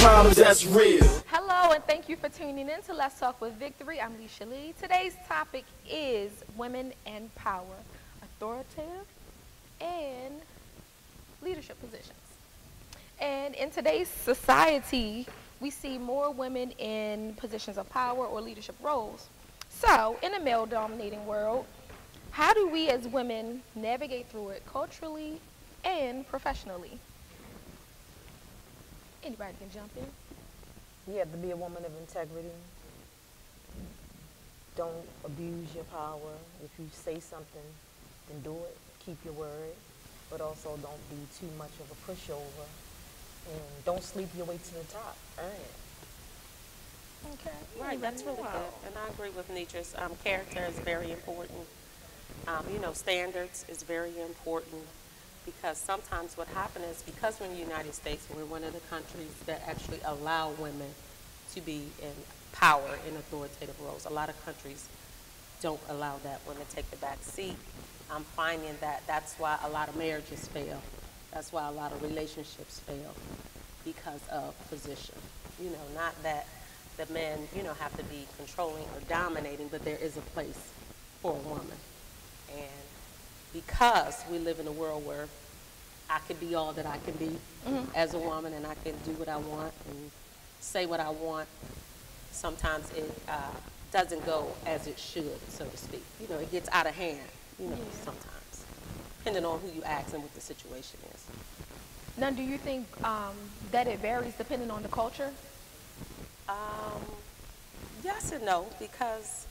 problems that's real. Hello, and thank you for tuning in to Let's Talk with Victory. I'm Leisha Lee. Today's topic is women and power, authoritative and leadership positions. And in today's society, we see more women in positions of power or leadership roles. So, in a male-dominating world, how do we as women navigate through it culturally and professionally? Anybody can jump in. You have to be a woman of integrity. Don't abuse your power. If you say something, then do it. Keep your word. But also don't be too much of a pushover. And don't sleep your way to the top. Earn it. Okay. Right, that's really good. And I agree with Nitra's. Character is very important. Standards is very important, because sometimes what happens is, because we're in the United States, we're one of the countries that actually allow women to be in power in authoritative roles. A lot of countries don't allow that. Women take the back seat. I'm finding that that's why a lot of marriages fail. That's why a lot of relationships fail, because of position. Not that the men, have to be controlling or dominating, but there is a place for a woman. And because we live in a world where I can be all that I can be as a woman, and I can do what I want and say what I want, sometimes it doesn't go as it should, so to speak. It gets out of hand, sometimes, depending on who you ask and what the situation is. Now, do you think that it varies depending on the culture? Yes and no, because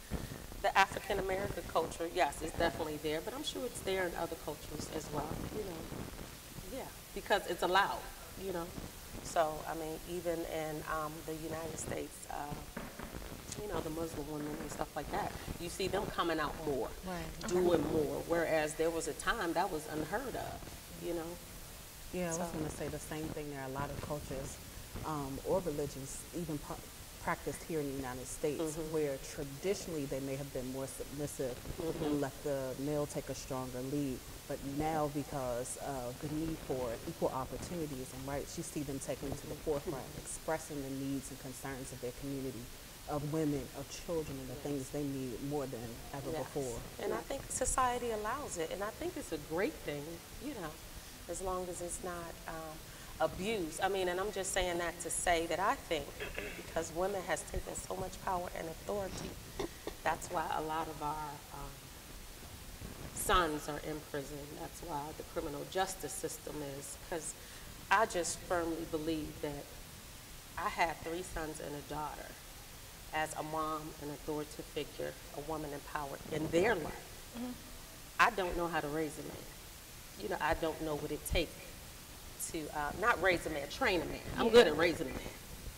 the African American culture, yes, is definitely there, but I'm sure it's there in other cultures as well, Yeah, because it's allowed, So, even in the United States, the Muslim women and stuff like that, you see them coming out more, doing more, whereas there was a time that was unheard of, Yeah, I was going to say the same thing. There are a lot of cultures or religions, even practiced here in the United States, where traditionally they may have been more submissive and let the male take a stronger lead. But now, because of the need for equal opportunities and rights, you see them taking to the forefront, expressing the needs and concerns of their community, of women, of children, and the things they need more than ever before. And I think society allows it, and I think it's a great thing, as long as it's not abused. And I'm just saying that to say that I think, because women has taken so much power and authority, that's why a lot of our sons are in prison. That's why the criminal justice system is, because I just firmly believe that I had 3 sons and a daughter. As a mom, an authoritative figure, a woman in power in their life, I don't know how to raise a man. I don't know what it takes to, not raise a man, train a man. I'm good at raising a man,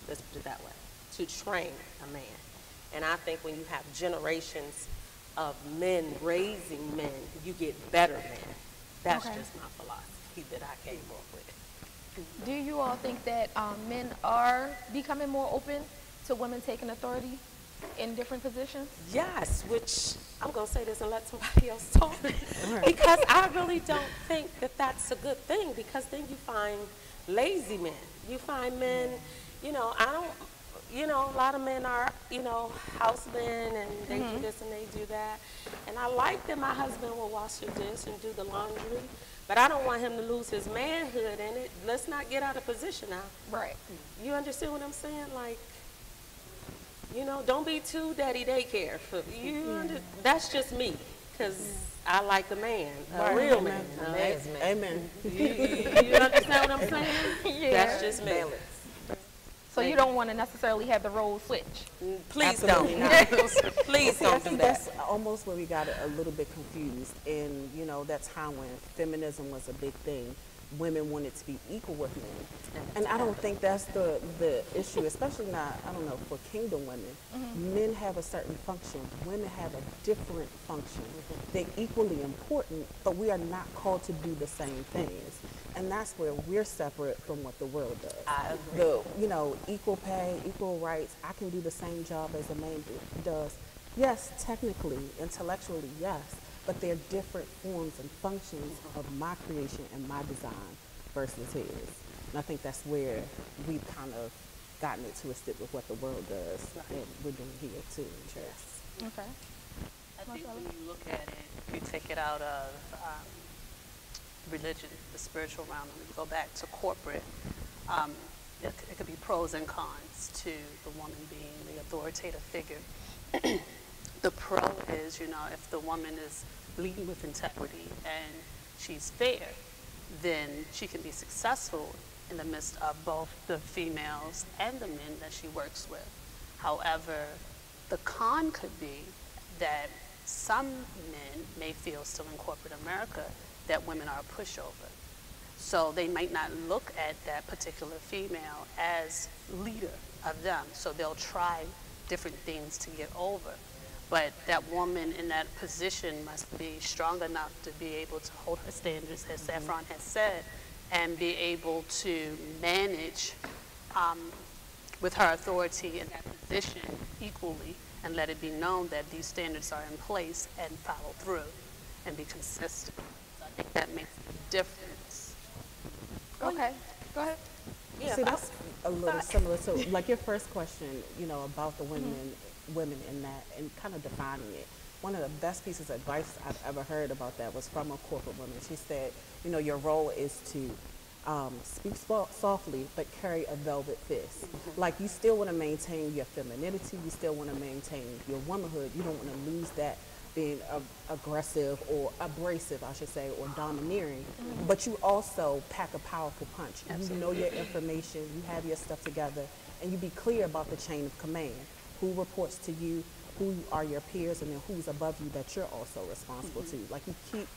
let's put it that way, to train a man. And I think when you have generations of men raising men, you get better men. That's just my philosophy that I came up with. Do you all think that men are becoming more open to women taking authority in different positions? Yes, which I'm going to say this and let somebody else talk. Because I really don't think that that's a good thing, because then you find lazy men. You find men, a lot of men are, house men, and they do this and they do that. And I like that my husband will wash the dish and do the laundry, but I don't want him to lose his manhood in it. Let's not get out of position now. Right. You understand what I'm saying? Like, don't be too daddy daycare. That's just me, because I like a man, a real man. Amen. You understand what I'm saying? Yeah. That's just me. So you don't want to necessarily have the role switch? Please don't. Please don't do that. That's almost where we got a little bit confused. And, that time when feminism was a big thing, women wanted to be equal with men. And I don't think that's the issue, especially not, for kingdom women. Men have a certain function. Women have a different function. They're equally important, but we are not called to do the same things. And that's where we're separate from what the world does. I agree. Equal pay, equal rights. I can do the same job as a man does. Yes, technically, intellectually, yes. But they're different forms and functions of my creation and my design versus his. And I think that's where we kind of gotten it twisted with what the world does, and we're doing here too in church. Okay. I think when you look at it, if you take it out of religion, the spiritual realm, and go back to corporate, it could be pros and cons to the woman being the authoritative figure. The pro is, if the woman is leading with integrity and she's fair, then she can be successful in the midst of both the females and the men that she works with. However, the con could be that some men may feel still in corporate America that women are a pushover. So they might not look at that particular female as leader of them. So they'll try different things to get over. But that woman in that position must be strong enough to be able to hold her standards, as Saffron has said, and be able to manage with her authority in that position equally, and let it be known that these standards are in place and follow through and be consistent. So I think that makes a difference. Okay. Go ahead. Yeah, See, that's a little similar to like your first question, about the women in that and kind of defining it. One of the best pieces of advice I've ever heard about that was from a corporate woman. She said, your role is to speak softly but carry a velvet fist. Like, you still want to maintain your femininity, you still want to maintain your womanhood. You don't want to lose that being aggressive or abrasive, I should say, or domineering. But you also pack a powerful punch. Absolutely. You know your information, you have your stuff together, and you be clear about the chain of command. Who reports to you, who are your peers, and then who's above you that you're also responsible to. Like, you keep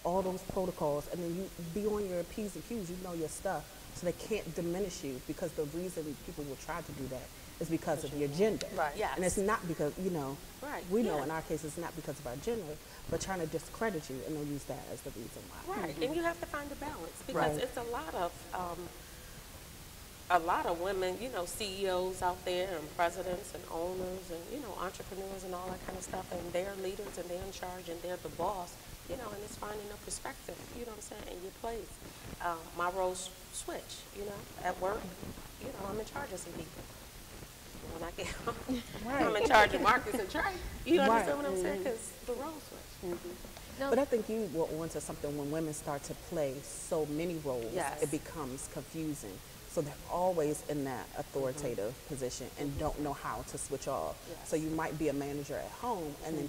all those protocols, and then you be on your P's and Q's, you know your stuff, so they can't diminish you, because the reason people will try to do that is because of your gender. Right. Yes. And it's not because, Right. we know in our case it's not because of our gender, but trying to discredit you, and they'll use that as the reason why. Right, and you have to find a balance, because it's a lot of women, CEOs out there, and presidents and owners and, entrepreneurs and all that kind of stuff, and they're leaders and they're in charge and they're the boss, and it's finding a perspective, what I'm saying, in your place. My roles switch, at work, I'm in charge of some people. When I get home, I'm in charge of Marcus and Trey. You understand what I'm saying? Because the roles switch. No. But I think you were onto something. When women start to play so many roles, it becomes confusing. So they're always in that authoritative position and don't know how to switch off. Yes. So you might be a manager at home and then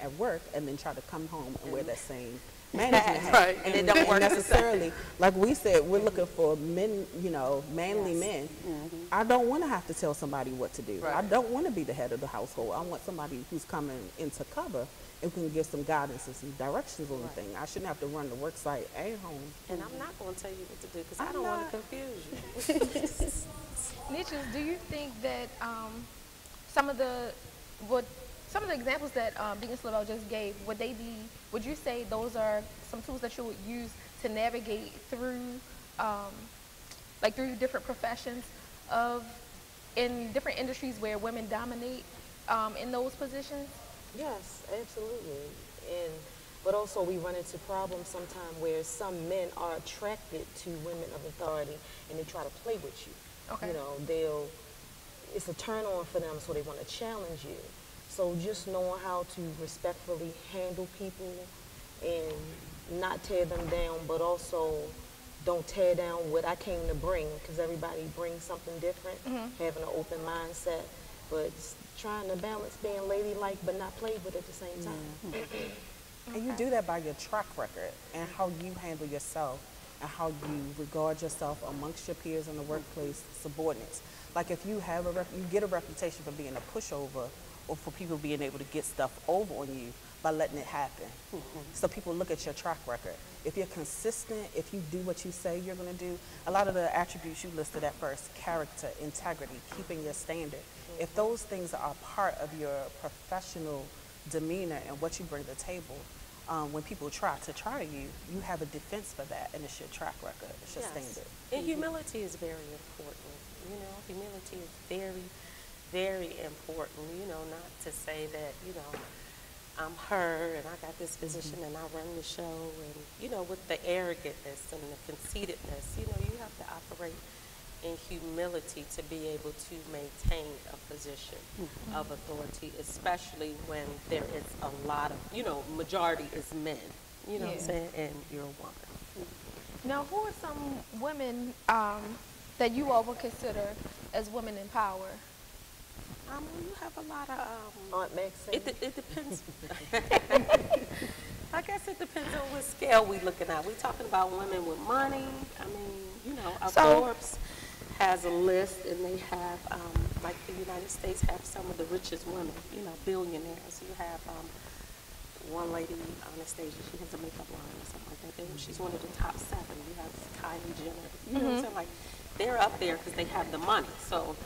at work, and then try to come home and wear that same management hat. Right. And it don't work necessarily. Like we said, we're looking for men, manly men. I don't want to have to tell somebody what to do. Right. I don't want to be the head of the household. I want somebody who's coming into cover and can give some guidance and some directions on the thing. I shouldn't have to run the work site and home. And I'm not going to tell you what to do, because I don't want to confuse you. Niches, do you think that some of the examples that Deacon Slavel just gave, would you say those are some tools that you would use to navigate through, through different professions in different industries where women dominate in those positions? Yes, absolutely. But also we run into problems sometimes where some men are attracted to women of authority and they try to play with you. Okay. It's a turn on for them, so they want to challenge you. So just knowing how to respectfully handle people and not tear them down, but also don't tear down what I came to bring, because everybody brings something different, having an open mindset, but trying to balance being ladylike but not play with at the same time. And you do that by your track record and how you handle yourself and how you regard yourself amongst your peers in the workplace, subordinates. Like, if you have you get a reputation for being a pushover, or for people being able to get stuff over on you by letting it happen. So people look at your track record. If you're consistent, if you do what you say you're going to do, a lot of the attributes you listed at first, character, integrity, keeping your standard, if those things are part of your professional demeanor and what you bring to the table, when people try you, you have a defense for that, and it's your track record, it's your standard. And humility is very important. Humility is very, very important. Not to say that, I'm her and I got this position and I run the show, and, with the arrogantness and the conceitedness, you have to operate and humility to be able to maintain a position of authority, especially when there is a lot of, majority is men, you know what I'm Yeah. saying, and you're a woman. Now, who are some women that you all would consider as women in power? You have a lot of, Aunt Maxine. it depends. I guess it depends on what scale we looking at. We talking about women with money. I mean, Forbes has a list, and they have, like the United States have some of the richest women, billionaires. You have one lady on the stage, she has a makeup line or something like that. She's one of the top 7. You have Kylie Jenner. You know what I'm saying? Like, they're up there because they have the money. So,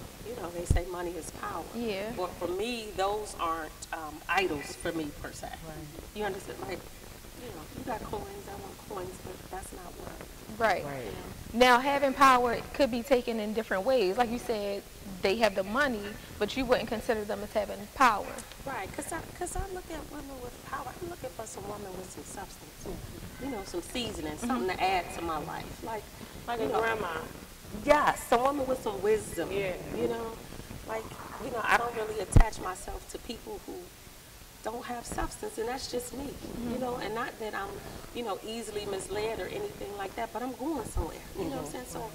they say money is power. Yeah. But for me, those aren't idols for me, per se. Right. You understand? Like, you got coins, I want coins, but that's not what. Right. Right. Now, having power could be taken in different ways. Like you said, they have the money, but you wouldn't consider them as having power. Right, because I look at women with power. I'm looking for some woman with some substance, some seasoning, something to add to my life. Like a grandma. Yes, some woman with some wisdom. Yeah. I don't really attach myself to people who don't have substance, and that's just me, and not that I'm, easily misled or anything like that, but I'm going somewhere, you know what I'm saying? So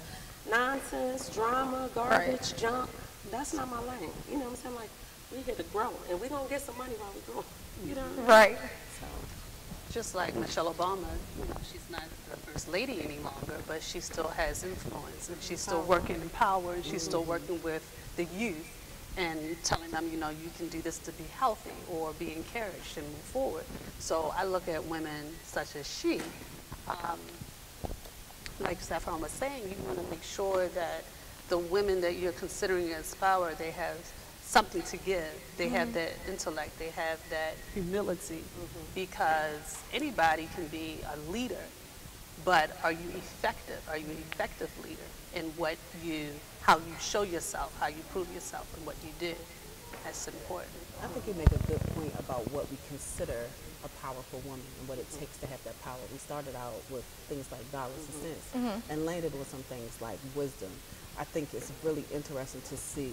nonsense, drama, garbage, junk, that's not my lane, you know what I'm saying? Like, we're here to grow, and we're going to get some money while we grow, you know what I mean? Right. So, Just like Michelle Obama, she's not the first lady any longer, but she still has influence, and she's still working in power, and she's still working with the youth and telling them, you can do this to be healthy or be encouraged and move forward. So I look at women such as she, like Saffron was saying, you want to make sure that the women that you're considering as power, they have something to give. They have that intellect, they have that humility, because anybody can be a leader, but are you effective? Are you an effective leader in how you show yourself, how you prove yourself, and what you do? That's important. I think you make a good point about what we consider a powerful woman and what it takes to have that power. We started out with things like dollars and cents and landed with some things like wisdom. I think it's really interesting to see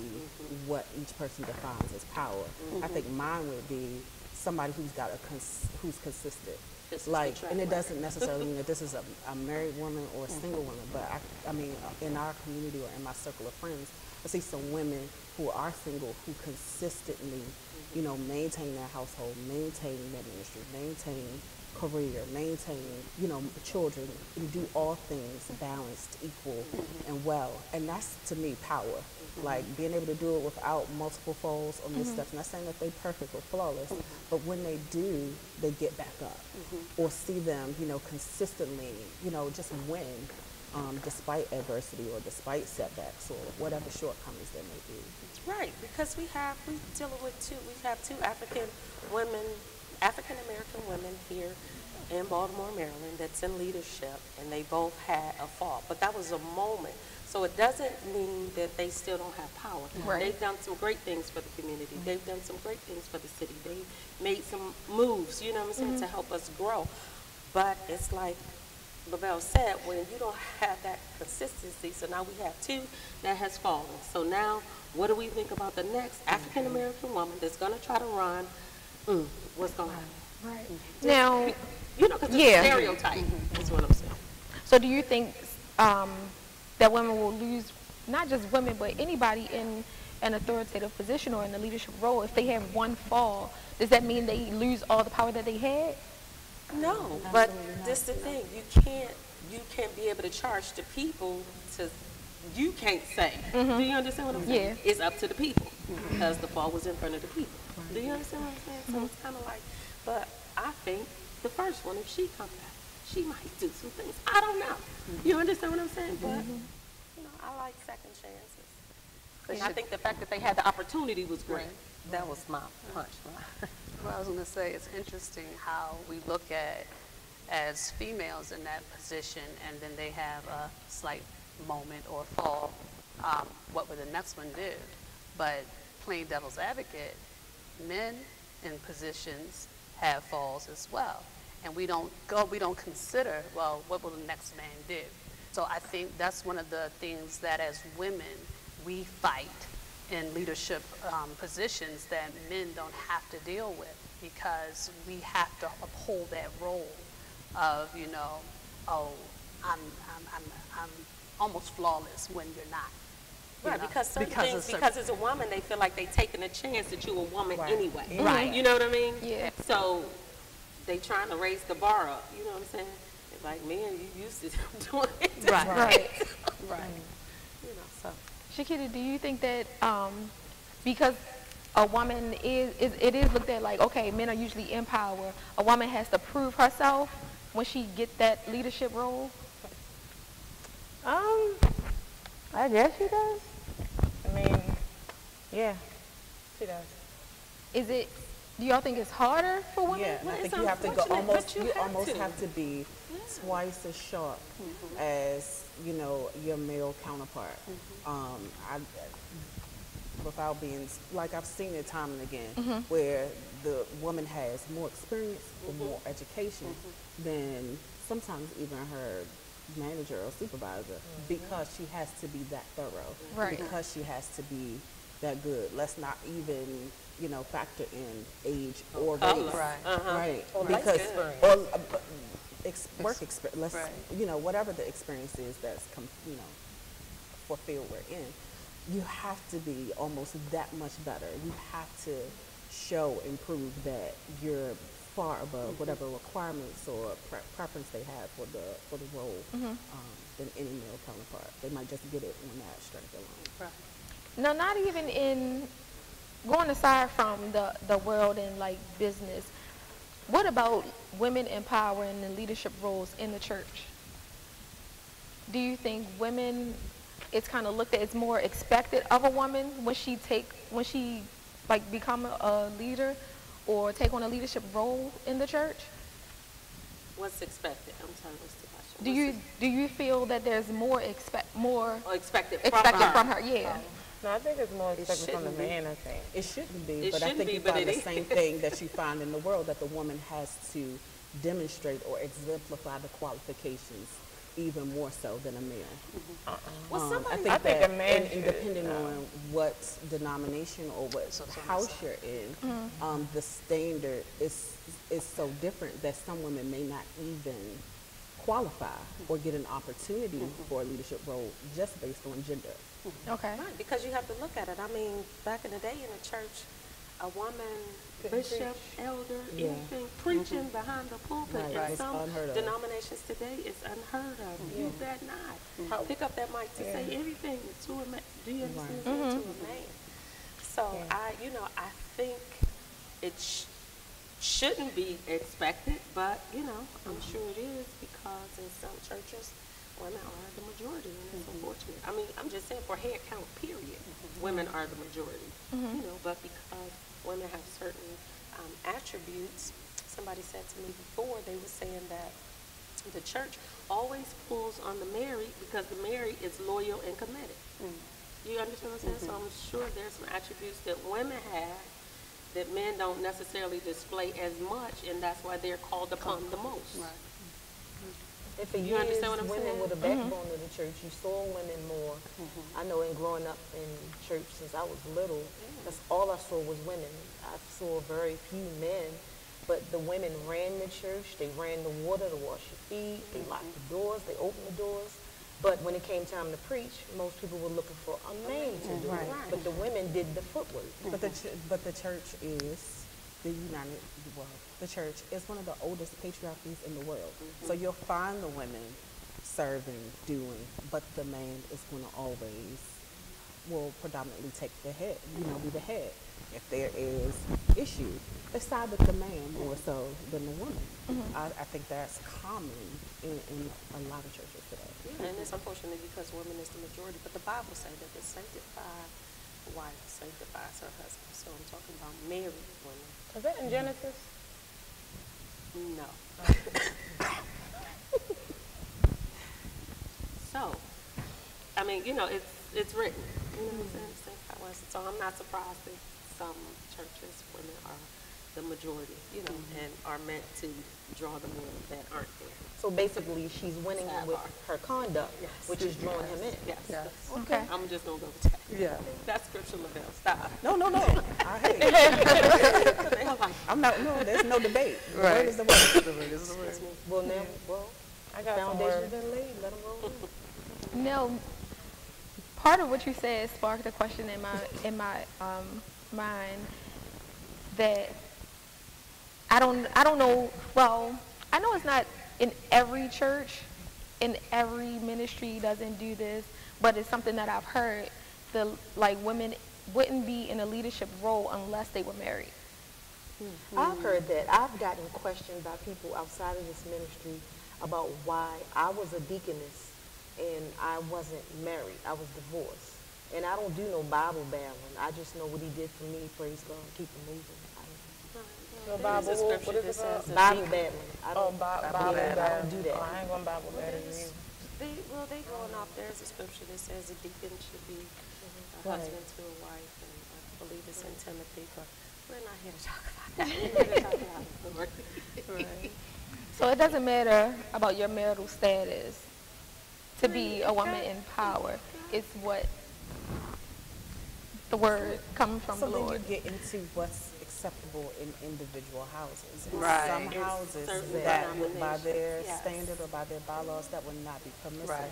what each person defines as power. I think mine would be somebody who's got who's consistent. And it doesn't necessarily mean that this is a married woman or a single woman, but I mean, in our community or in my circle of friends, I see some women who are single who consistently, maintain their household, maintain their ministry, maintain career, maintain, children, and do all things balanced, equal, and well. And that's, to me, power. Like, being able to do it without multiple falls or missteps. Not saying that they're perfect or flawless, but when they do, they get back up. Or see them, consistently, just win, despite adversity or despite setbacks or whatever shortcomings there may be. right, because we have two African American women here in Baltimore, Maryland, that's in leadership, and they both had a fall. But that was a moment. So it doesn't mean that they still don't have power. Right. They've done some great things for the community. They've done some great things for the city. They made some moves, you know what I'm saying, to help us grow. But it's like Lavelle said, when you don't have that consistency, so now we have two that has fallen. So now, what do we think about the next African American woman that's going to try to run? What's going to happen? Right. Now, Because it's a stereotype. That's what I'm saying. so do you think that women will lose, not just women, but anybody in an authoritative position or in a leadership role, if they have one fall, does that mean they lose all the power that they had? No, but this is the thing. You can't be able to charge the people you can't say. Do you understand what I'm saying? Yeah. It's up to the people because the fall was in front of the people. Do you understand what I'm saying? So it's kind of like, but I think the first one, if she comes back, she might do some things. I don't know. You understand what I'm saying? But, I like second chances. And I think the fact that they had the opportunity was great. That was my punchline. Well, I was going to say, it's interesting how we look at as females in that position, and then they have a slight moment or fall. What would the next one do? But playing devil's advocate, men in positions have falls as well, and we don't consider, well, what will the next man do? So I think that's one of the things that as women, we fight in leadership positions that men don't have to deal with, because we have to uphold that role of, you know, oh, I'm almost flawless when you're not. You Right, know, because certain because things, of certain- because as a woman, they feel like they taking a chance that you're a woman Right. anyway. Right. You know what I mean? Yeah. So they trying to raise the bar up. You know what I'm saying? It's like, man, you used to doing it. Right. Right. Right. You know, so. Shakita, do you think that because a woman it is looked at like, okay, men are usually in power, a woman has to prove herself when she get that leadership role? I guess she does. I mean, yeah, she does. Is it, do y'all think it's harder for women? Yeah, and I Well, think it's you have to go unfortunate, almost, but you you have almost to. have to be twice as sharp as, you know, your male counterpart. I, without being, like I've seen it time and again, where the woman has more experience or more education than sometimes even her manager or supervisor, because she has to be that thorough, Right. because she has to be that good. Let's not even, you know, factor in age or color. race. Right. Right. Or life Because experience. or work experience. Let's, Right. you know, whatever the experience is that's you know, for field we're in, you have to be almost that much better. You have to show and prove that you're far above whatever requirements or preference they have for the role than any male counterpart. They might just get it on that strength alone. Right. No, not even in, going aside from the world and like business, what about women in power and the leadership roles in the church? Do you think women, it's kind of looked at, it's more expected of a woman when she like become a leader or take on a leadership role in the church? What's expected? I'm sorry, what's the question? Do you feel that there's more expected Expected from her? Yeah. No, I think it's more expected from the shouldn't be. man, I think. It shouldn't be, It but I shouldn't think be, you but find it the is. same thing that you find in the world, that the woman has to demonstrate or exemplify the qualifications even more so than a male. Well, I somebody, think I think that, a man and should, depending on what denomination or what So house you're in, the standard is so different that some women may not even qualify or get an opportunity for a leadership role just based on gender. Okay. right, because you have to look at it. I mean, back in the day in the church, a woman, bishop, elder, Yeah. anything, preaching behind the pulpit, Right, and it's some unheard of. denominations today, it's unheard of. You bet not. Pick up that mic to say anything to a man. Do you understand? To a man. So I think it shouldn't be expected, but I'm sure it is, because in some churches, women are the majority, and it's unfortunate. I mean, I'm just saying, for head count, period, women are the majority. But because women have certain attributes, somebody said to me before, they were saying that the church always pulls on the married because the married is loyal and committed. You understand what I'm saying? So I'm sure there's some attributes that women have that men don't necessarily display as much, and that's why they're called upon the most. Right. And for You years, understand what I'm women saying? were the backbone of the church. You saw women more. I know in growing up in church since I was little, that's all I saw was women. I saw very few men, but the women ran the church. They ran the water to wash your feet. They locked the doors. They opened the doors. But when it came time to preach, most people were looking for a man to do it. Right. But the women did the footwork. But the church is the church is one of the oldest patriarchies in the world. So you'll find the women serving, doing, but the man is going to always will predominantly take the head, be the head. If there is issues, they side with the man more so than the woman. I think that's common in a lot of churches today. Yeah, and it's unfortunate because women is the majority, but the Bible says that the sanctified wife sanctifies her husband. So I'm talking about married women. Is that in Genesis? No. So, I mean, it's written. You know what I'm saying? So I'm not surprised that some churches, women are the the majority, you know, and are meant to draw the men that aren't there. So basically, she's winning him with her conduct, Yes. which is drawing him in. Yes. Yes. Okay. I'm just gonna go with that. Yeah. That's scripture, Lavelle. Stop. No. I hate it. They're like, I'm not, no, there's no debate. The Right. word is the word. The word is the word. Well, now, I got some foundation words. been laid, let them roll. Now, part of what you said sparked a question in my mind that I don't know. Well, I know it's not in every church, in every ministry doesn't do this, but it's something that I've heard. Women wouldn't be in a leadership role unless they were married. I've heard that. I've gotten questioned by people outside of this ministry about why I was a deaconess and I wasn't married. I was divorced. And I don't do no Bible battling. I just know what he did for me. Praise God. Keep it moving. The there's Bible, a scripture what is that it called? says Bible battling. I Oh, don't, Bible I battle. don't do that. Oh, I ain't going to Bible battle you. They going off. There's a scripture that says a deacon should be a Right. husband to a wife, and I believe it's in Timothy, but we're not here to talk about that. We're here to talk about authority. Right. So it doesn't matter about your marital status to be a woman in power. It's what the word comes from So the then Lord. you get into what's acceptable in individual houses. And Right. Some It's houses certain that would, by denominations, their yes. standard or by their bylaws, that would not be permissible. Right.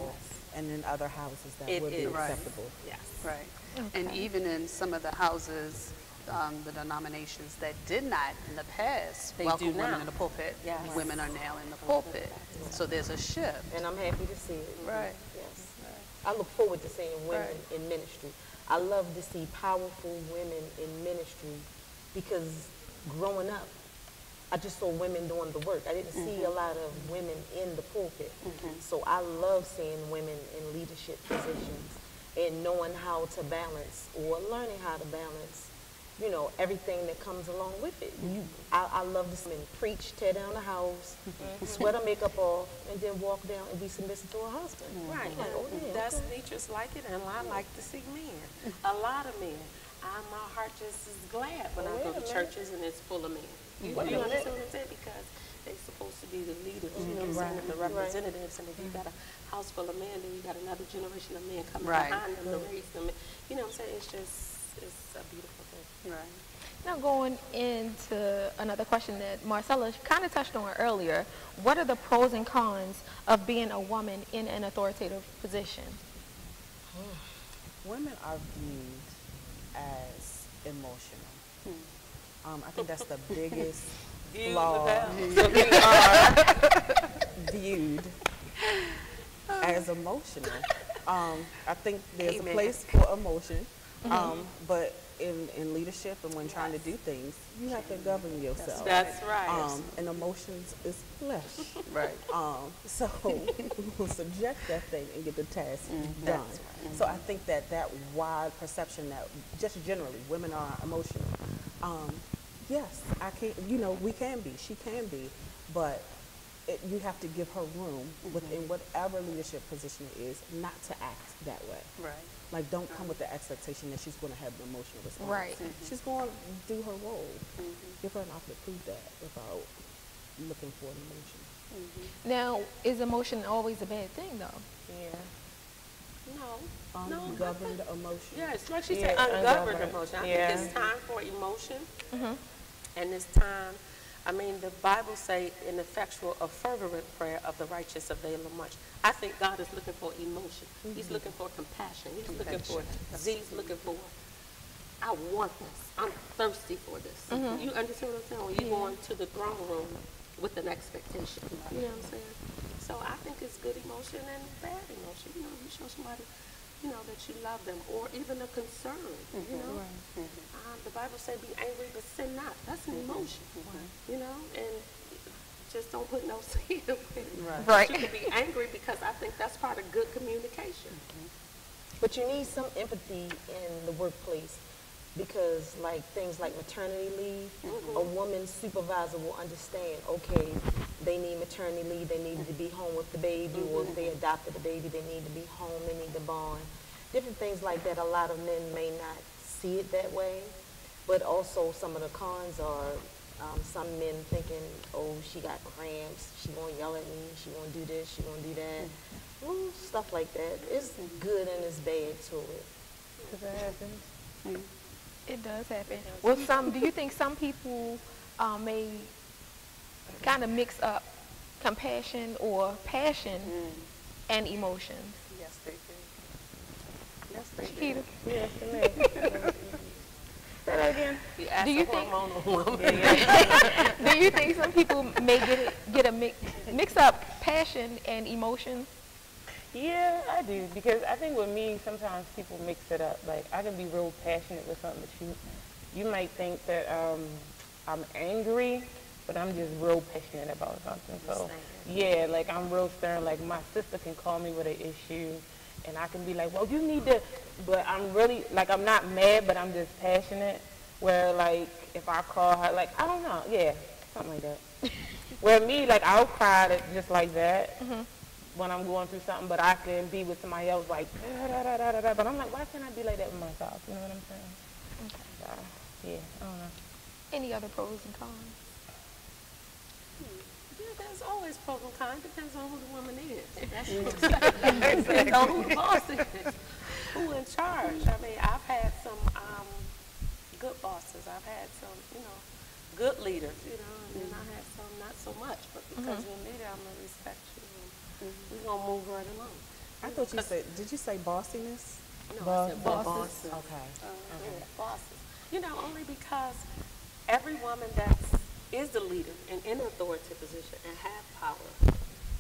And in other houses that It would be is. Right. acceptable. Yes. Right. And Okay. even in some of the houses, the denominations that did not in the past They welcome do women now. in the pulpit, Yes. women are now in the pulpit. So there's a shift. And I'm happy to see it. Right. Yes. I look forward to seeing women Right. in ministry. I love to see powerful women in ministry because growing up, I just saw women doing the work. I didn't see a lot of women in the pulpit. So I love seeing women in leadership positions and knowing how to balance or learning how to balance, you know, everything that comes along with it. I love to see women preach, tear down the house, sweat her makeup off, and then walk down and be submissive to her husband. Right. I'm like, oh, yeah, That's okay. nature's like it, and I like to see men. A lot of men. My heart just is glad when I go to churches and it's full of men. You understand what I'm saying? Because they're supposed to be the leaders, you know what I'm saying, and the representatives. And if you got a house full of men, then you got another generation of men coming Right. behind them to raise them. You know what I'm saying? It's a beautiful thing. Right. Now going into another question that Marcella kind of touched on earlier, what are the pros and cons of being a woman in an authoritative position? Women are viewed as emotional. I think that's the biggest Viewed flaw. without- Viewed as emotional. I think there's Amen. a place for emotion, but in leadership and when trying to do things, you have to govern yourself. That's right. And emotions is flesh. Right. So we'll subject that thing and get the task done. So I think that wide perception that just generally women are emotional. Yes, I can. You know, we can be. She can be, but you have to give her room within whatever leadership position it is, not to act that way. Right. Like, don't come with the expectation that she's going to have an emotional response. Right. She's going to do her role. Give her an opportunity to prove that without looking for an emotion. Now, is emotion always a bad thing though? Yeah. No. No. Ungoverned emotion. Yes, like she Yeah, said, ungoverned ungoverned. emotion. I Yeah. think it's time for emotion, and it's time. I mean, the Bible say, "An effectual, a fervent prayer of the righteous availeth much." I think God is looking for emotion. He's looking for compassion. He's looking for. He's looking for. I want this. I'm thirsty for this. You understand what I'm saying? When you go into the throne room with an expectation, you know what I'm saying? So I think it's good emotion and bad emotion. You know, you show somebody, you know, that you love them, or even a concern. You know, the Bible say, "Be angry, but sin not." That's an emotion. You know, and just don't put no sin with it. Right. Right. You can be angry because I think that's part of good communication. But you need some empathy in the workplace because like things like maternity leave, a woman's supervisor will understand, okay, they need maternity leave, they need to be home with the baby, or if they adopted a baby, they need to be home, they need to bond. Different things like that. A lot of men may not see it that way, but also some of the cons are Some men thinking, oh, she got cramps, she gonna yell at me, she gonna do this, she gonna do that. Stuff like that. It's good and it's bad to it. Because that happens. It does happen. Well, do you think some people may kind of mix up compassion or passion and emotions? Yes, they do. Yes, they Chiquita, do. Yes, to me. Say that again. You ask Do a you think- hormonal woman. do you think some people may get a mix up passion and emotions? Yeah, I do, because I think with me, sometimes people mix it up. Like, I can be real passionate with something, but you might think that I'm angry, but I'm just real passionate about something. So, yeah, like, I'm real stern. Like, my sister can call me with an issue, and I can be like, well, you need to, but I'm really, like, I'm not mad, but I'm just passionate, where, like, if I call her, like, I don't know, yeah, something like that. Where me, like, I'll cry just like that. When I'm going through something, but I can be with somebody else like, da-da-da-da-da-da. But I'm like, why can't I be like that with myself? You know what I'm saying? Okay. Yeah, I don't know. Any other pros and cons? Yeah, there's always pros and cons. Depends on who the woman is. That's what depends on who the boss is. Who in charge. I mean, I've had some good bosses. I've had some, good leaders, and then I had some not so much. But because you're a leader, I'm going to respect you. We're going to move right along. I thought you said, did you say bossiness? No, I said bosses. Okay. Yeah, bosses. Only because every woman is the leader and in an authoritative position and have power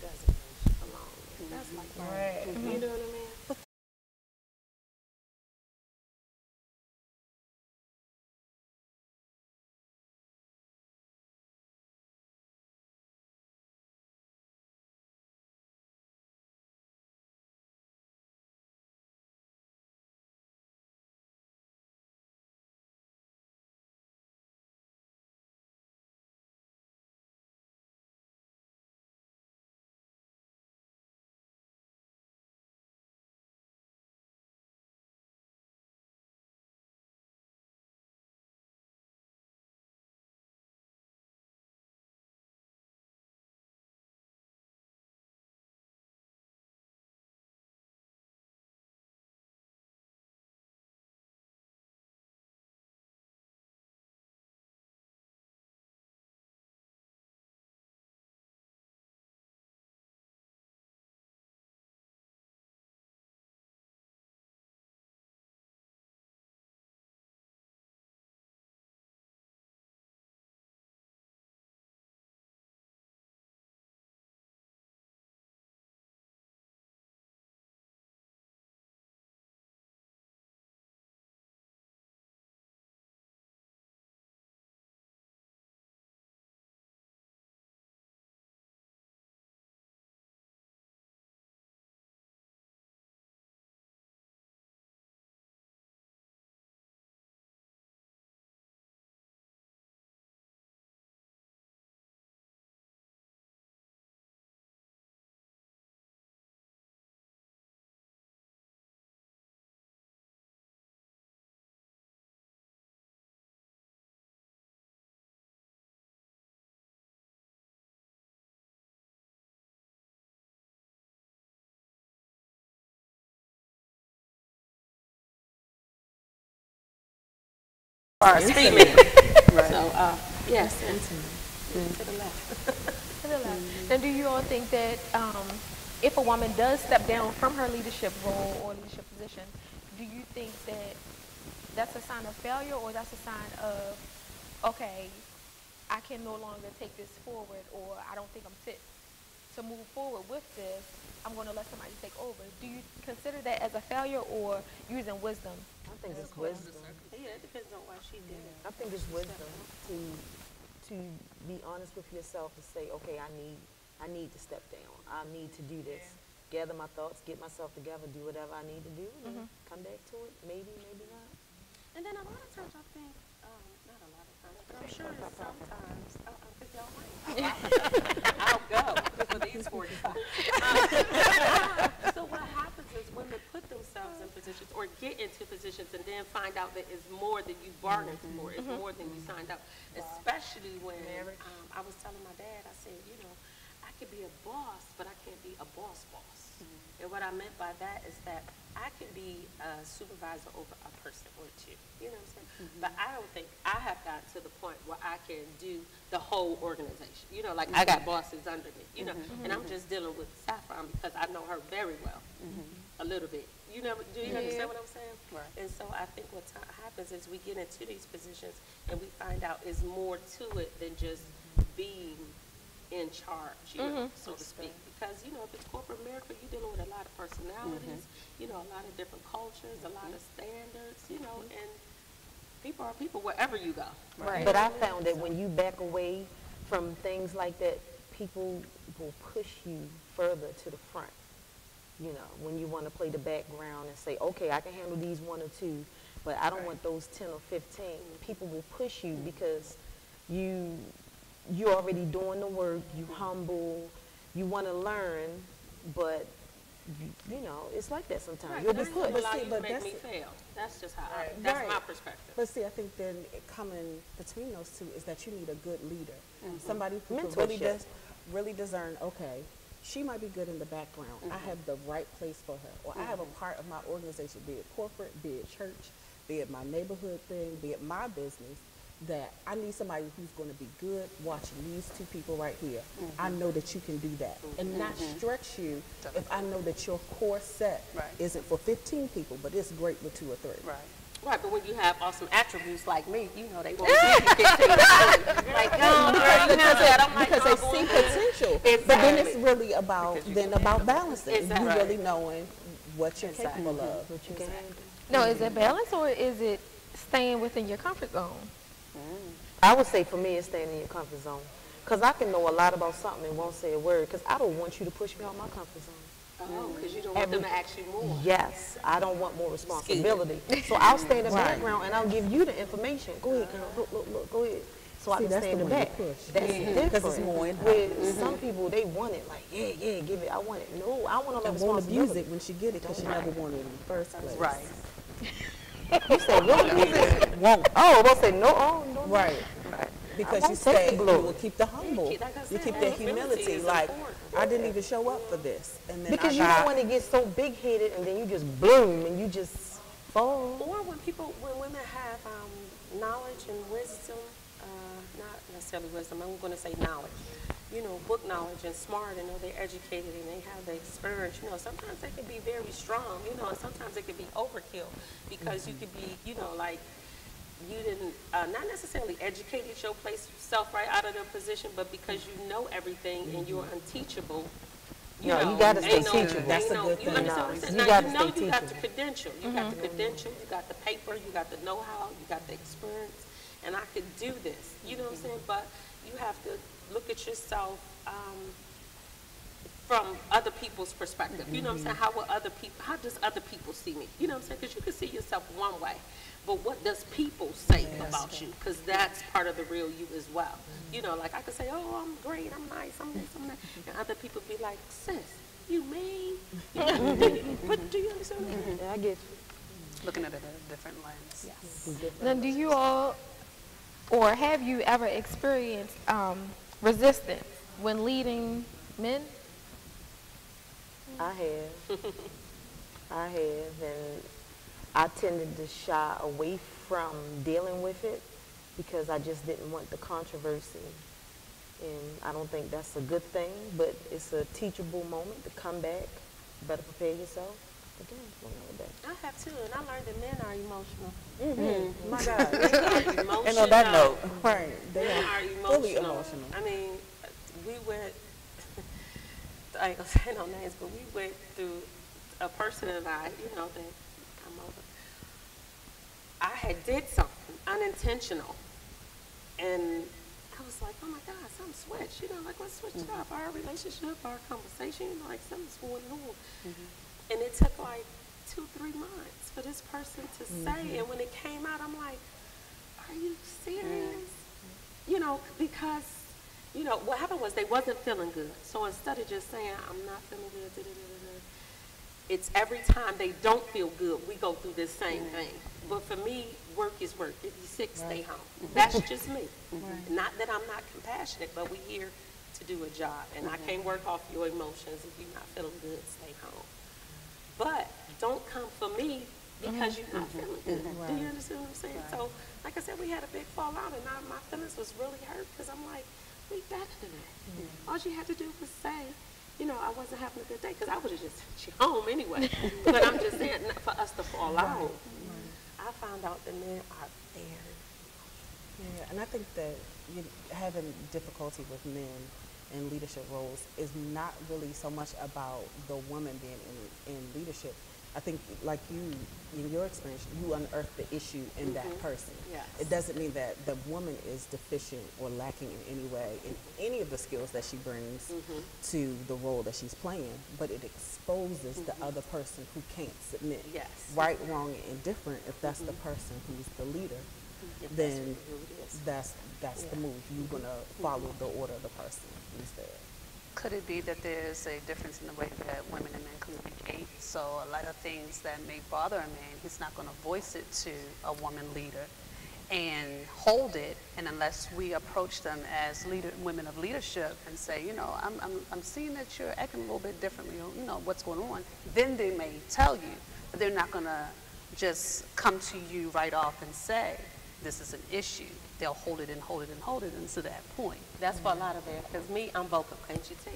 doesn't belong. That's like that. Right. You know what I mean? As far as female. So, yes, and to the left. Now, do you all think that if a woman does step down from her leadership role or leadership position, do you think that that's a sign of failure, or that's a sign of, okay, I can no longer take this forward, or I don't think I'm fit to move forward with this, I'm going to let somebody take over? Do you consider that as a failure or using wisdom? I think it's wisdom. Yeah, it depends on why she did it. I think it's wisdom to be honest with yourself and say, okay, I need to step down. I need to do this. Gather my thoughts, get myself together, do whatever I need to do, and then come back to it. Maybe, maybe not. And then a lot of times I think, not a lot of times, but I'm sure sometimes, because y'all might. I'll go for these 45. So what happens is women put themselves in positions or get into positions positions and then find out that it's more than you bargained for, it's more than you signed up. Especially when I was telling my dad, I said, you know, I could be a boss, but I can't be a boss. And what I meant by that is that I can be a supervisor over a person or two, you know what I'm saying? But I don't think I have gotten to the point where I can do the whole organization. You know, like I got bosses under me, you know, and I'm just dealing with Saffron because I know her very well, a little bit. You know, do you understand what I'm saying? Right. And so I think what happens is we get into these positions and we find out is more to it than just being in charge, you know, so to speak. Because, you know, if it's corporate America, you're dealing with a lot of personalities, you know, a lot of different cultures, a lot of standards, you know, and people are people wherever you go. Right. But I found that when you back away from things like that, people will push you further to the front. You know, when you want to play the background and say, okay, I can handle these 1 or 2, but I don't want those 10 or 15. People will push you because you're already doing the work, you humble, you want to learn, but you know, it's like that sometimes. Right, You'll be put. but see, but make me fail. That's just how that's my perspective. But see, I think then coming between those two is that you need a good leader, somebody who can really discern. Okay, she might be good in the background. I have the right place for her, or I have a part of my organization, be it corporate, be it church, be it my neighborhood thing, be it my business, that I need somebody who's going to be good watching these 2 people right here. I know that you can do that and not stretch you if I know that your core set isn't for 15 people, but it's great with 2 or 3. Right. Right, but when you have awesome attributes like me, you know, they won't give you 15 like, girl, you know that. I'm like, because they see potential. Exactly. But then it's really about balancing. Exactly. You really knowing what you're capable of. What you can handle. No, is it balance or is it staying within your comfort zone? I would say for me, it's staying in your comfort zone. Because I can know a lot about something and won't say a word because I don't want you to push me out my comfort zone. Oh, because you don't want them to ask you more. Yes, I don't want more responsibility. So I'll stay in the background and I'll give you the information. Go ahead, girl. Look, go ahead. So I can stay in the back. That's different. Because it's more in With some people, they want it like, yeah, give it. I want it. No, I want all the and won't abuse responsibility. it when she get it because she never wanted it in the first place. Right. You said what? Won't. Oh, they'll say no. Oh, no. Right. Right. Because I you won't take stay, the you glory. will keep the humble. Like I You said, keep that humility humility. is Like, important. I didn't even show up for this. And then Because I you got, don't want to get so big-headed and then you just bloom and you just fall. Or when women have knowledge and wisdom, not necessarily wisdom, I'm going to say knowledge, you know, book knowledge and smart, and know they're educated and they have the experience, you know, sometimes they can be very strong, you know, and sometimes it can be overkill because you could be, you know, like, you didn't, not necessarily educated yourself right out of their position, but because you know everything and you're unteachable. You got to stay teachable. That's a good thing. You got to stay you got the teachable. credential. You got the credential, you got the paper, you got the know-how, you got the experience, and I could do this. You know what I'm saying? But you have to look at yourself from other people's perspective. You know what I'm saying? How does other people see me? You know what I'm saying? Because you can see yourself one way, but what does people say about you? Because that's part of the real you as well. You know, like I could say, oh, I'm great, I'm nice, I'm this, I'm that. And other people be like, sis, you mean? But do you understand that? Yeah, I get you. Looking at it in a different lens. Yes. Now, do you all, or have you ever experienced resistance when leading men? I have. And I tended to shy away from dealing with it because I just didn't want the controversy. And I don't think that's a good thing, but it's a teachable moment to come back. Better prepare yourself. Again, for another day. I have too, and I learned that men are emotional. my God. They are emotional. And on that note, right, they Men are are fully emotional. emotional. I mean, we went, I ain't gonna say no names, but we went through, a person and I, you know, that come over. I had did something unintentional, and I was like, oh my God, something switched. You know, like, let's switch it up. Our relationship, our conversation, you know, like something's going on. And it took like 2-3 months for this person to say, and when it came out, I'm like, are you serious? You know, because, you know, what happened was they wasn't feeling good. So instead of just saying, I'm not feeling good, it's every time they don't feel good, we go through this same thing. But for me, work is work. If you're sick, stay home. That's just me. Not that I'm not compassionate, but we're here to do a job. And I can't work off your emotions. If you're not feeling good, stay home. But don't come for me because you're not feeling good. Do you understand what I'm saying? So, like I said, we had a big fallout, and my feelings was really hurt because I'm like, we better than that. All she had to do was say, you know, I wasn't having a good day, because I would have just sent you home anyway. But I'm just saying, not for us to fall out. I found out that men are very Yeah, and I think that having difficulty with men in leadership roles is not really so much about the woman being in leadership. I think, like you, in your experience, you unearth the issue in that person. Yes. It doesn't mean that the woman is deficient or lacking in any way in any of the skills that she brings to the role that she's playing, but it exposes the other person who can't submit. Yes. Right, wrong, and indifferent. If that's the person who's the leader, then that's the move. You're gonna follow the order of the person instead. Could it be that there's a difference in the way that women and men communicate? So a lot of things that may bother a man, he's not going to voice it to a woman leader and hold it. And unless we approach them as women of leadership and say, you know, I'm seeing that you're acting a little bit differently, you know, what's going on, then they may tell you. But they're not going to just come to you right off and say, this is an issue. They'll hold it and hold it and hold it until that point. That's for a lot of men, because me, I'm vocal, can't you tell?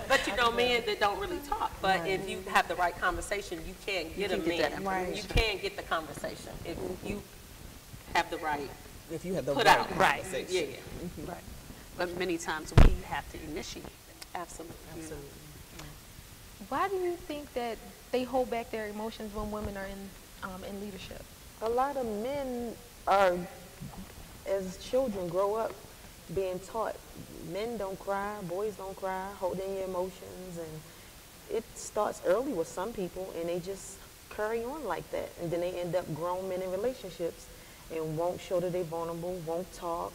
But you know, men that don't really talk. But if you have the right conversation, you can get a man. You can get the conversation if you have the right. If you have the put right out. conversation. Right. But many times we have to initiate. Absolutely. Absolutely. Why do you think that they hold back their emotions when women are in leadership? A lot of men are, as children, grow up being taught men don't cry, boys don't cry, hold in your emotions, and it starts early with some people, and they just carry on like that, and then they end up grown men in relationships and won't show that they're vulnerable, won't talk,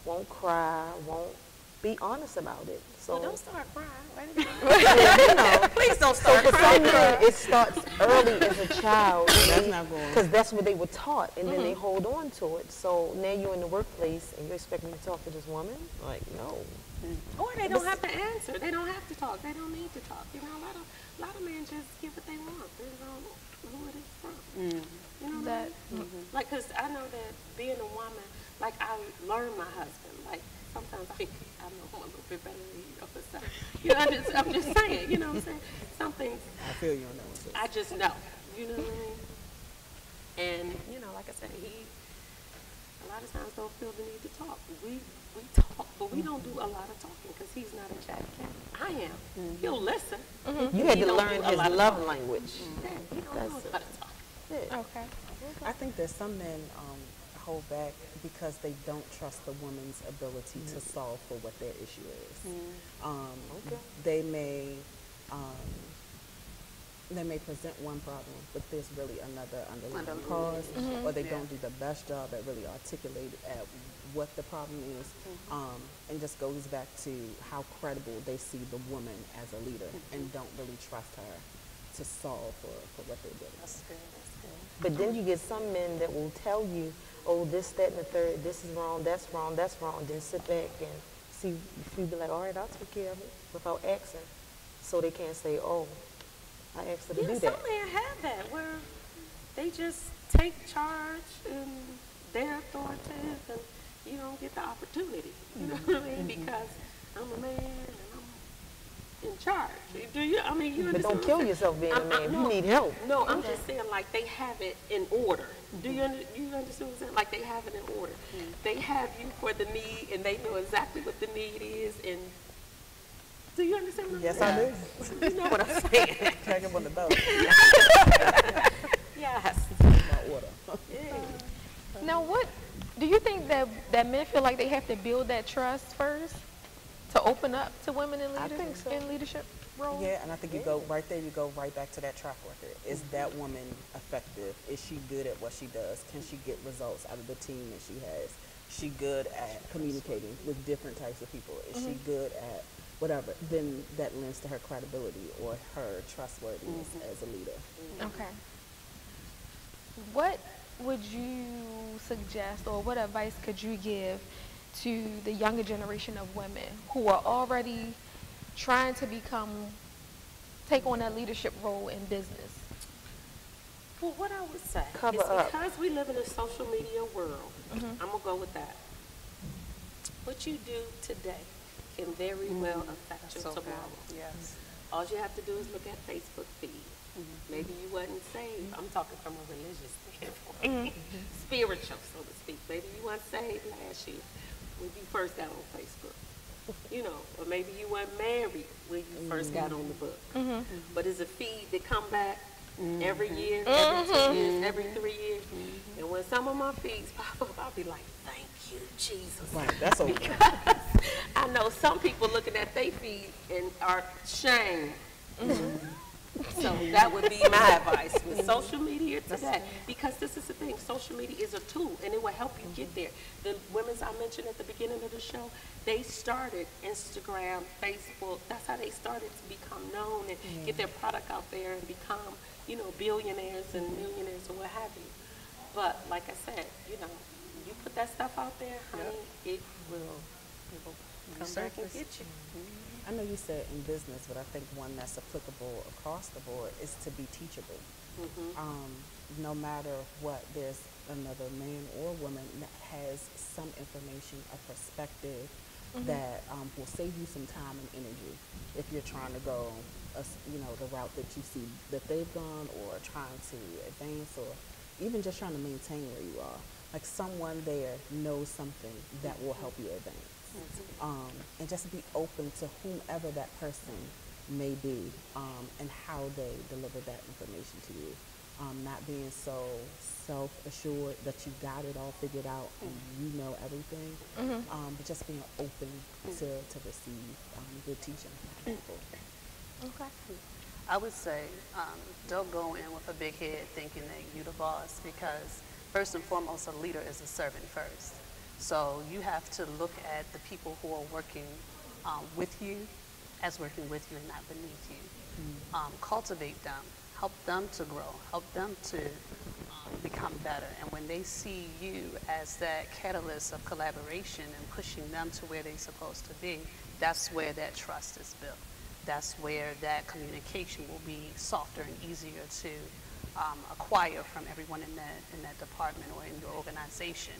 won't cry, won't be honest about it. So Well, don't start crying. Wait a minute. you know, Please don't so start for some crying. men, it starts early as a child. That's not going. Because that's what they were taught, and then they hold on to it. So now you're in the workplace, and you expect me to talk to this woman? Like, no. Or they don't have to answer. They don't have to talk. They don't need to talk. You know, a lot of men just get what they want. They don't know who it is from. You know That Like, because I know that being a woman, like, I learned my husband. Like, sometimes I know him a little bit better than he knows. So, you know, I'm just saying, you know what I'm saying? Some things I feel you on that one too. I just know. You know what I mean? And, you know, like I said, he a lot of times don't feel the need to talk. We talk, but we don't do a lot of talking because he's not a chatty cat. I am. He'll listen. You had He to don't learn do a his lot of love talking. language. Yeah, he don't know how to talk. Yeah. Okay. I think that some men hold back because they don't trust the woman's ability to solve for what their issue is. They may present one problem, but there's really another underlying cause, or they don't do the best job at really articulating at what the problem is, and just goes back to how credible they see the woman as a leader, and don't really trust her to solve for what they're doing. That's good. But then you get some men that will tell you, oh, this, that, and the third, this is wrong, that's wrong, that's wrong. Then sit back and see if you be like, all right, I'll take care of it without asking. So they can't say, oh, I asked her to do Yeah, that. some men have that where they just take charge and they're authoritative and you don't get the opportunity. You know what I mean? Because I'm a man and I'm in charge. Do you? I mean, you But understand? don't what kill I'm saying? yourself being a man. no, You need help. No, I'm just saying like they have it in order. Do you understand what I'm saying? Like they have it in order. They have you for the need and they know exactly what the need is. And do you understand what I'm Yes, saying? I do. You know what I'm saying? Check him on the belt. Yes. My order. Now, what do you think that men feel like they have to build that trust first to open up to women in think so. in leadership roles? Yeah, and I think you go right there, you go right back to that track record. Is that woman effective? Is she good at what she does? Can she get results out of the team that she has? Is she good at communicating with different types of people? Is she good at whatever, then that lends to her credibility or her trustworthiness as a leader. Okay. What would you suggest, or what advice could you give to the younger generation of women who are already trying to take on that leadership role in business? Well, what I would say Cover is up. because we live in a social media world, I'm going to go with that. What you do today can very well affect your So good. tomorrow. Yes. All you have to do is look at Facebook feed. Maybe you wasn't saved. I'm talking from a religious standpoint, spiritual, so to speak. Maybe you weren't saved last year when you first got on Facebook. You know, or maybe you weren't married when you first got on the book. But it's a feed that come back every year, every 2 years, every 3 years. And when some of my feeds pop up, I'll be like, thank you, Jesus. Right, that's okay. Because I know some people looking at their feed and are shamed. So that would be my advice with social media today. Because this is the thing, social media is a tool and it will help you get there. The women's I mentioned at the beginning of the show, they started Instagram, Facebook. That's how they started to become known and get their product out there and become, you know, billionaires and millionaires or what have you. But like I said, you know, you put that stuff out there, honey, it will come back and get you. I know you said in business, but I think one that's applicable across the board is to be teachable. No matter what, there's another man or woman that has some information, a perspective that will save you some time and energy if you're trying to go, you know, the route that you see that they've gone, or trying to advance, or even just trying to maintain where you are. Like someone there knows something that will help you advance. And just be open to whomever that person may be, and how they deliver that information to you. Not being so self-assured that you got it all figured out and you know everything, but just being open to receive good teaching from people. Okay. I would say don't go in with a big head thinking that you're the boss, because first and foremost, a leader is a servant first. So you have to look at the people who are working with you as working with you and not beneath you. Cultivate them, help them to grow, help them to become better. And when they see you as that catalyst of collaboration and pushing them to where they're supposed to be, that's where that trust is built. That's where that communication will be softer and easier to acquire from everyone in that department or in your organization.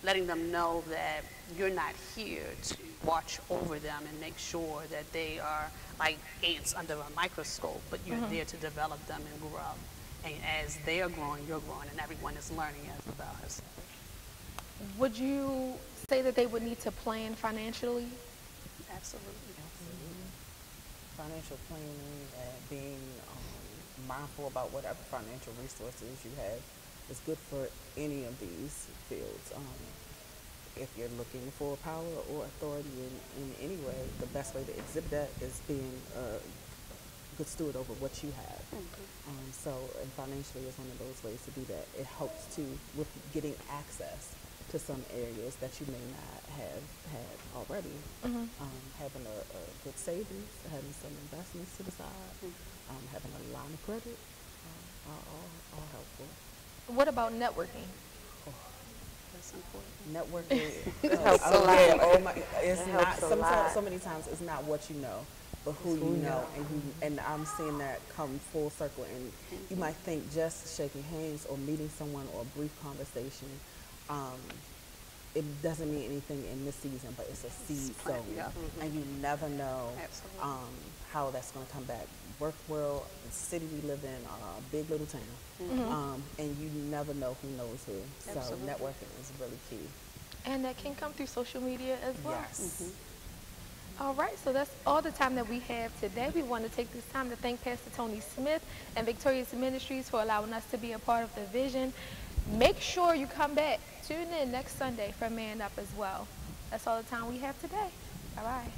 Letting them know that you're not here to watch over them and make sure that they are like ants under a microscope, but you're there to develop them and grow. And as they are growing, you're growing, and everyone is learning as well. Would you say that they would need to plan financially? Absolutely. Financial planning and being mindful about whatever financial resources you have is good for any of these fields. If you're looking for power or authority in any way, the best way to exhibit that is being a good steward over what you have. And financially is one of those ways to do that. It helps with getting access to some areas that you may not have had already. Having a good savings, having some investments to the side, having a line of credit are all helpful. What about networking? That's important. Networking helps a lot. It's It not helps a sometimes lot. so many times it's not what you know, but who you know, and I'm seeing that come full circle. And you might think just shaking hands or meeting someone or a brief conversation, it doesn't mean anything in this season, but it's a seed sown, and you never know how that's going to come back. Work world, the city we live in, a big little town, and you never know who knows who. So networking is really key. And that can come through social media as well. Yes. All right, so that's all the time that we have today. We want to take this time to thank Pastor Tony Smith and Victorious Ministries for allowing us to be a part of the vision. Make sure you come back. Tune in next Sunday for Man Up as well. That's all the time we have today. Bye-bye.